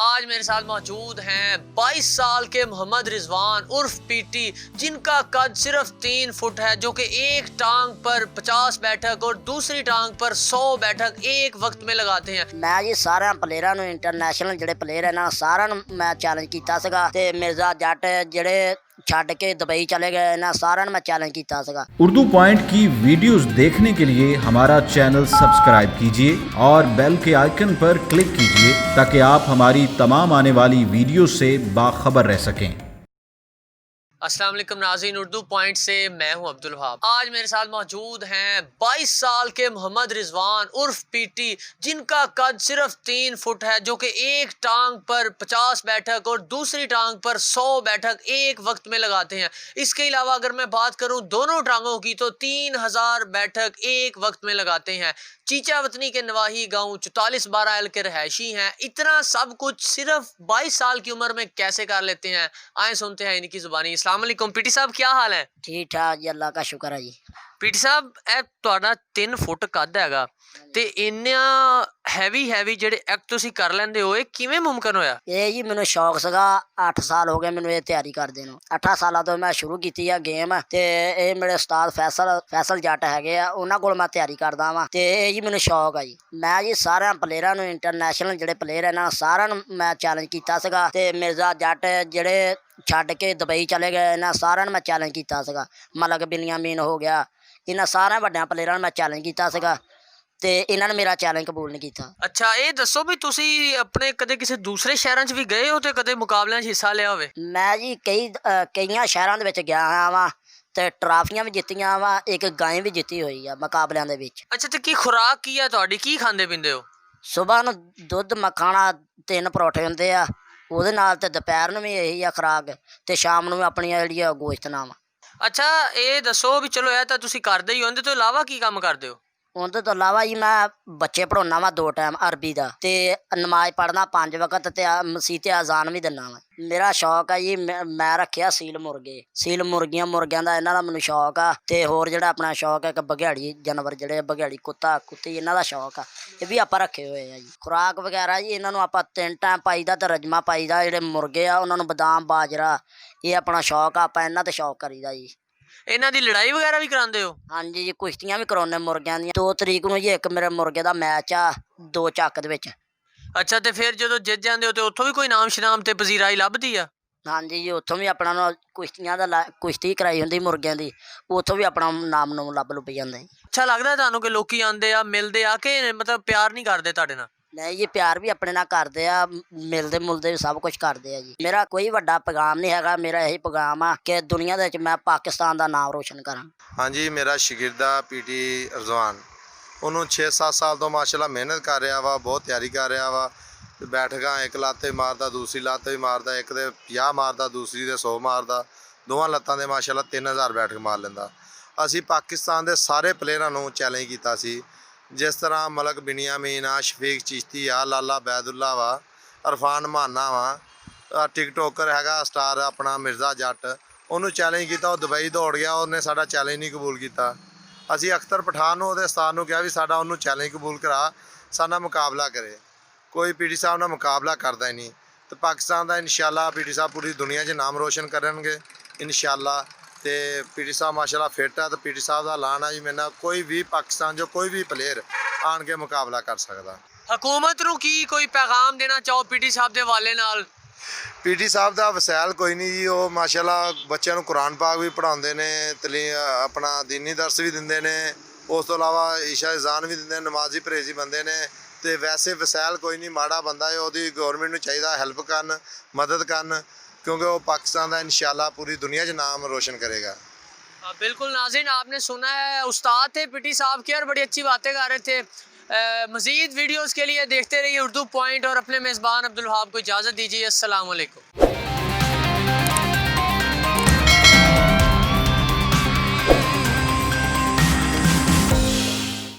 आज मेरे साथ मौजूद हैं 22 साल के मोहम्मद रिजवान उर्फ पीटी, जिनका कद सिर्फ 3 फुट है, जो कि एक टांग पर 50 बैठक और दूसरी टांग पर 100 बैठक एक वक्त में लगाते हैं। मैं जी सारे प्लेयरां नूं इंटरनेशनल जिहड़े प्लेयर है ना सारिਆਂ ਨੂੰ मैं चैलेंज कीता सीगा ते मिर्जा जट जिहड़े छड्ड के दुबई चले गए ना सारिਆਂ ਨੂੰ मैं चैलेंज कीता सीगा। उर्दू पॉइंट की वीडियोस देखने के लिए हमारा चैनल सब्सक्राइब कीजिए और बेल के आइकन पर क्लिक कीजिए ताकि आप हमारी तमाम आने वाली वीडियो से बाखबर रह सकें। अस्सलाम वालेकुम नाज़रीन, उर्दू पॉइंट से मैं हूं अब्दुल वहाब। आज मेरे साथ मौजूद हैं 22 साल के मोहम्मद रिजवान उर्फ पीटी, जिनका कद सिर्फ 3 फुट है, जो कि एक टांग पर 50 बैठक और दूसरी टांग पर 100 बैठक एक वक्त में लगाते हैं। इसके अलावा अगर मैं बात करूं दोनों टांगों की तो 3000 बैठक एक वक्त में लगाते हैं। चीचा वतनी के नवाही गांव 4412 के रहायशी हैं। इतना सब कुछ सिर्फ 22 साल की उम्र में कैसे कर लेते हैं, आए सुनते हैं इनकी जुबानी। अस्सलाम वालेकुम पीटी साहब, क्या हाल है? ठीक ठाक जी, अल्लाह का शुक्र है जी। पीटी साहब, ਇਹ ਤੁਹਾਡਾ 3 ਫੁੱਟ ਕੱਦ ਹੈਗਾ ਤੇ ਇੰਨਾ ਹੈਵੀ ਜਿਹੜੇ ਐਕਟ ਤੁਸੀਂ ਕਰ ਲੈਂਦੇ ਹੋ, ਇਹ ਕਿਵੇਂ ਮੁਮਕਨ ਹੋਇਆ? ਇਹ ਜੀ ਮੈਨੂੰ ਸ਼ੌਕ ਸੀਗਾ, 8 ਸਾਲ ਹੋ ਗਏ ਮੈਨੂੰ ਇਹ ਤਿਆਰੀ ਕਰਦੇ ਨੂੰ। 8 ਸਾਲਾਂ ਤੋਂ ਮੈਂ ਸ਼ੁਰੂ ਕੀਤੀ ਆ ਗੇਮ ਤੇ ਇਹ ਮੇਰੇ ਉਸਤਾਦ ਫੈਸਲ ਜੱਟ ਹੈਗੇ ਆ, ਉਹਨਾਂ ਕੋਲ ਮੈਂ ਤਿਆਰੀ ਕਰਦਾ ਵਾਂ ਤੇ ਇਹ ਜੀ ਮੈਨੂੰ ਸ਼ੌਕ ਆ ਜੀ। ਮੈਂ ਜੀ ਸਾਰਿਆਂ ਪਲੇਅਰਾਂ ਨੂੰ ਇੰਟਰਨੈਸ਼ਨਲ ਜਿਹੜੇ ਪਲੇਅਰ ਹੈ ਨਾ ਸਾਰਿਆਂ ਨੂੰ ਮੈਂ ਚੈਲੰਜ ਕੀਤਾ ਸੀਗਾ ਤੇ ਮਿਰਜ਼ਾ ਜੱਟ ਜਿਹੜੇ ਛੱਡ ਕੇ ਦੁਬਈ ਚਲੇ ਗਏ ਨਾ ਸਾਰਿਆਂ ਨੂੰ ਮੈਂ ਚੈਲੰਜ ਕੀਤਾ ਸੀਗਾ। ਮਲਕ ਬਿਨਯਾਮੀਨ ਹੋ ਗਿਆ, ਇਹਨਾਂ ਸਾਰਿਆਂ ਵੱਡਿਆਂ ਪਲੇਅਰਾਂ ਨੂੰ ਮੈਂ ਚੈਲੰਜ ਕੀਤਾ ਸੀਗਾ ਤੇ ਇਹਨਾਂ ਨੇ ਮੇਰਾ ਚੈਲੰਜ ਕਬੂਲ ਨਹੀਂ ਕੀਤਾ। ਅੱਛਾ, ਇਹ ਦੱਸੋ ਵੀ ਤੁਸੀਂ ਆਪਣੇ ਕਦੇ ਕਿਸੇ ਦੂਸਰੇ ਸ਼ਹਿਰਾਂ 'ਚ ਵੀ ਗਏ ਹੋ ਤੇ ਕਦੇ ਮੁਕਾਬਲਿਆਂ 'ਚ ਹਿੱਸਾ ਲਿਆ ਹੋਵੇ? ਮੈਂ ਜੀ ਕਈਆਂ ਸ਼ਹਿਰਾਂ ਦੇ ਵਿੱਚ ਗਿਆ ਹੋਇਆ ਵਾਂ ਤੇ ਟਰਾਫੀਆਂ ਵੀ ਜਿੱਤੀਆਂ ਵਾ, ਇੱਕ ਗਾਂ ਵੀ ਜਿੱਤੀ ਹੋਈ ਆ ਮੁਕਾਬਲਿਆਂ ਦੇ ਵਿੱਚ। ਅੱਛਾ, ਤੇ ਕੀ ਖੁਰਾਕ ਕੀ ਆ ਤੁਹਾਡੀ, ਕੀ ਖਾਂਦੇ ਪੀਂਦੇ ਹੋ? ਸੁਬਾਹ ਨੂੰ ਦੁੱਧ ਮਖਾਣਾ 3 ਪਰੌਠੇ ਹੁੰਦੇ ਆ ਉਹਦੇ ਨਾਲ, ਤੇ ਦੁਪਹਿਰ ਨੂੰ ਵੀ ਇਹੀ ਆ ਖੁਰਾਕ, ਤੇ ਸ਼ਾਮ ਨੂੰ ਵੀ ਆਪਣੀਆਂ ਜਿਹੜੀਆਂ ਗੋਸ਼ਤ ਨਾਲ ਵਾ। ਅੱਛਾ, ਇਹ ਦੱਸੋ ਵੀ ਚਲੋ ਇਹ ਤਾਂ ਤੁਸੀਂ ਕਰਦੇ ਹੀ ਹੋ, ਇਹਦੇ ਤੋਂ ਇਲਾਵਾ ਕੀ ਕੰਮ ਕਰਦੇ ਹੋ? ਉਹਦੇ ਤੋਂ ਇਲਾਵਾ ਜੀ ਮੈਂ ਬੱਚੇ ਪੜ੍ਹਾਉਣਾ ਵਾ 2 ਟਾਈਮ ਅਰਬੀ ਦਾ, ਤੇ ਨਮਾਜ਼ ਪੜ੍ਹਨਾ 5 ਵਕਤ, ਤੇ ਮਸੀਹ ਤੇ ਅਜ਼ਾਨ ਵੀ ਦਿੰਦਾ ਵਾ। ਮੇਰਾ ਸ਼ੌਕ ਆ ਜੀ, ਮੈਂ ਰੱਖਿਆ ਸੀਲ ਮੁਰਗਿਆਂ ਦਾ ਇਹਨਾਂ ਦਾ ਮੈਨੂੰ ਸ਼ੌਕ ਆ। ਤੇ ਹੋਰ ਜਿਹੜਾ ਆਪਣਾ ਸ਼ੌਕ ਹੈ ਇੱਕ ਬਘਿਆੜੀ ਜਾਨਵਰ, ਜਿਹੜੇ ਬਘਿਆੜੀ ਕੁੱਤੀ ਇਹਨਾਂ ਦਾ ਸ਼ੌਕ ਆ, ਇਹ ਵੀ ਆਪਾਂ ਰੱਖੇ ਹੋਏ ਆ ਜੀ। ਖੁਰਾਕ ਵਗੈਰਾ ਜੀ ਇਹਨਾਂ ਨੂੰ ਆਪਾਂ 3 ਟਾਈਮ ਪਾਈਦਾ ਤੇ ਰਜਮਾ ਪਾਈਦਾ। ਜਿਹੜੇ ਮੁਰਗੇ ਆ ਉਹਨਾਂ ਨੂੰ ਬਦਾਮ ਬਾਜਰਾ, ਇਹ ਆਪਣਾ ਸ਼ੌਕ ਆ, ਆਪਾਂ ਇਹਨਾਂ ਤੇ ਸ਼ੌਕ ਕਰੀਦਾ ਜੀ। ਇਹਨਾਂ ਦੀ ਲੜਾਈ ਵਗੈਰਾ ਵੀ ਕਰਾਉਂਦੇ ਹੋ? ਹਾਂਜੀ ਜੀ, ਕੁਸ਼ਤੀਆਂ ਵੀ ਕਰਾਉਂਦੇ ਮੁਰਗਿਆਂ ਦੀਆਂ। 2 ਤਰੀਕ ਨੂੰ ਜੀ ਇੱਕ ਮੇਰੇ ਮੁਰਗੇ ਦਾ ਮੈਚ ਆ 2 ਚੱਕ ਦੇ ਵਿੱਚ। ਅੱਛਾ, ਤੇ ਫਿਰ ਜਦੋਂ ਜਿੱਤ ਜਾਂਦੇ ਹੋ ਤੇ ਉੱਥੋਂ ਵੀ ਕੋਈ ਇਨਾਮ ਸ਼ਨਾਮ ਤੇ ਪਜ਼ੀਰਾਈ ਲੱਭਦੀ ਆ? ਹਾਂਜੀ ਜੀ, ਉੱਥੋਂ ਵੀ ਆਪਣਾ ਕੁਸ਼ਤੀਆਂ ਦਾ ਕੁਸ਼ਤੀ ਕਰਾਈ ਹੁੰਦੀ ਮੁਰਗਿਆਂ ਦੀ, ਉੱਥੋਂ ਵੀ ਆਪਣਾ ਨਾਮ ਨੂੰ ਲੱਭ ਜਾਂਦਾ ਜੀ। ਅੱਛਾ ਲੱਗਦਾ ਤੁਹਾਨੂੰ ਕਿ ਲੋਕੀ ਆਉਂਦੇ ਆ ਮਿਲਦੇ ਆ ਕਿ ਮਤਲਬ ਪਿਆਰ ਨਹੀਂ ਕਰਦੇ ਤੁਹਾਡੇ ਨਾਲ? ਨਹੀਂ ਜੀ, ਪਿਆਰ ਵੀ ਆਪਣੇ ਨਾਲ ਕਰਦੇ ਆ, ਮਿਲਦੇ ਮੁਲਦੇ ਵੀ ਸਭ ਕੁਝ ਕਰਦੇ ਆ ਜੀ। ਮੇਰਾ ਕੋਈ ਵੱਡਾ ਪੈਗਾਮ ਨਹੀਂ ਹੈਗਾ, ਮੇਰਾ ਇਹੀ ਪੈਗਾਮ ਆ ਕਿ ਦੁਨੀਆ ਦੇ ਵਿੱਚ ਮੈਂ ਪਾਕਿਸਤਾਨ ਦਾ ਨਾਮ ਰੋਸ਼ਨ ਕਰਾਂ। ਹਾਂਜੀ, ਮੇਰਾ ਸ਼ਾਗਿਰਦ ਪੀਟੀ ਰਿਜ਼ਵਾਨ, ਉਹਨੂੰ 6-7 ਸਾਲ ਤੋਂ ਮਾਸ਼ਾਅੱਲਾ ਮਿਹਨਤ ਕਰ ਰਿਹਾ ਵਾ, ਬਹੁਤ ਤਿਆਰੀ ਕਰ ਰਿਹਾ ਵਾ। ਬੈਠਕਾਂ ਇੱਕ ਲੱਤ 'ਤੇ ਮਾਰਦਾ, ਦੂਸਰੀ ਲੱਤ 'ਤੇ ਵੀ ਮਾਰਦਾ, ਇੱਕ ਦੇ 50 ਮਾਰਦਾ, ਦੂਸਰੀ ਦੇ 100 ਮਾਰਦਾ, ਦੋਵਾਂ ਲੱਤਾਂ ਦੇ ਮਾਸ਼ਾਅੱਲਾ 3000 ਬੈਠਕ ਮਾਰ ਲੈਂਦਾ। ਅਸੀਂ ਪਾਕਿਸਤਾਨ ਦੇ ਸਾਰੇ ਪਲੇਅਰਾਂ ਨੂੰ ਚੈਲੰਜ ਕੀਤਾ ਸੀ, ਜਿਸ ਤਰ੍ਹਾਂ ਮਲਕ ਬਿਨਯਾਮੀਨ ਆ, ਸ਼ਫੀਕ ਚਿਸ਼ਤੀ ਆ, ਲਾਲਾ ਬੈਦੁੱਲਾ ਵਾ, ਇਰਫਾਨ ਮਾਨਾ ਵਾ, ਟਿਕਟੋਕਰ ਹੈਗਾ ਸਟਾਰ ਆਪਣਾ ਮਿਰਜ਼ਾ ਜੱਟ, ਉਹਨੂੰ ਚੈਲੰਜ ਕੀਤਾ, ਉਹ ਦੁਬਈ ਦੌੜ ਗਿਆ, ਉਹਨੇ ਸਾਡਾ ਚੈਲੰਜ ਨਹੀਂ ਕਬੂਲ ਕੀਤਾ। ਅਸੀਂ ਅਖਤਰ ਪਠਾਨ ਨੂੰ ਉਹਦੇ ਉਸਤਾਦ ਨੂੰ ਕਿਹਾ ਵੀ ਸਾਡਾ ਉਹਨੂੰ ਚੈਲੰਜ ਕਬੂਲ ਕਰਾ, ਸਾਡਾ ਮੁਕਾਬਲਾ ਕਰੇ। ਕੋਈ ਪੀਟੀ ਸਾਹਿਬ ਨਾਲ ਮੁਕਾਬਲਾ ਕਰਦਾ ਹੀ ਨਹੀਂ। ਤੇ ਪਾਕਿਸਤਾਨ ਦਾ ਇਨਸ਼ਾਅੱਲਾ ਪੀਟੀ ਸਾਹਿਬ ਪੂਰੀ ਦੁਨੀਆ 'ਚ ਨਾਮ ਰੋਸ਼ਨ ਕਰਨਗੇ ਇਨਸ਼ਾਅੱਲਾ। ਤੇ ਪੀਟੀ ਸਾਹਿਬ ਮਾਸ਼ਾਅੱਲਾ ਫਿੱਟ ਆ, ਤੇ ਪੀਟੀ ਸਾਹਿਬ ਦਾ ਐਲਾਨ ਆ ਜੀ ਮੇਰੇ ਨਾਲ ਕੋਈ ਵੀ ਪਾਕਿਸਤਾਨ 'ਚੋਂ ਕੋਈ ਵੀ ਪਲੇਅਰ ਆਣ ਕੇ ਮੁਕਾਬਲਾ ਕਰ ਸਕਦਾ। ਹਕੂਮਤ ਨੂੰ ਕੀ ਕੋਈ ਪੈਗਾਮ ਦੇਣਾ ਚਾਹੋ ਪੀਟੀ ਸਾਹਿਬ ਦੇ ਹਵਾਲੇ ਨਾਲ? ਪੀਟੀ ਸਾਹਿਬ ਦਾ ਵਸੈਲ ਕੋਈ ਨਹੀਂ ਜੀ, ਉਹ ਮਾਸ਼ਾਅੱਲਾ ਬੱਚਿਆਂ ਨੂੰ ਕੁਰਾਨ ਪਾਕ ਵੀ ਪੜ੍ਹਾਉਂਦੇ ਨੇ, ਆਪਣਾ ਦੀਨੀ ਦਰਸ ਵੀ ਦਿੰਦੇ ਨੇ, ਉਸ ਤੋਂ ਇਲਾਵਾ ਇਸ਼ਾ ਅਜ਼ਾਨ ਵੀ ਦਿੰਦੇ ਨੇ, ਨਮਾਜ਼ੀ ਪਰਹੇਜ਼ੀ ਬੰਦੇ ਨੇ। ਤੇ ਵੈਸੇ ਵਸੈਲ ਕੋਈ ਨਹੀਂ, ਮਾੜਾ ਬੰਦਾ ਹੈ, ਉਹਦੀ ਗੌਰਮੈਂਟ ਨੂੰ ਚਾਹੀਦਾ ਹੈਲਪ ਕਰਨ, ਮਦਦ ਕਰਨ, क्योंकि वो पाकिस्तान का इंशाल्लाह पूरी दुनिया च नाम रोशन करेगा। बिल्कुल नाज़रीन, आपने सुना है, उस्ताद थे पीटी साहब की और बड़ी अच्छी बातें कर रहे थे। मज़ीद वीडियोस के लिए देखते रहिए उर्दू पॉइंट और अपने मेज़बान अब्दुल वहाब को इजाज़त दीजिए। अस्सलाम वालेकुम।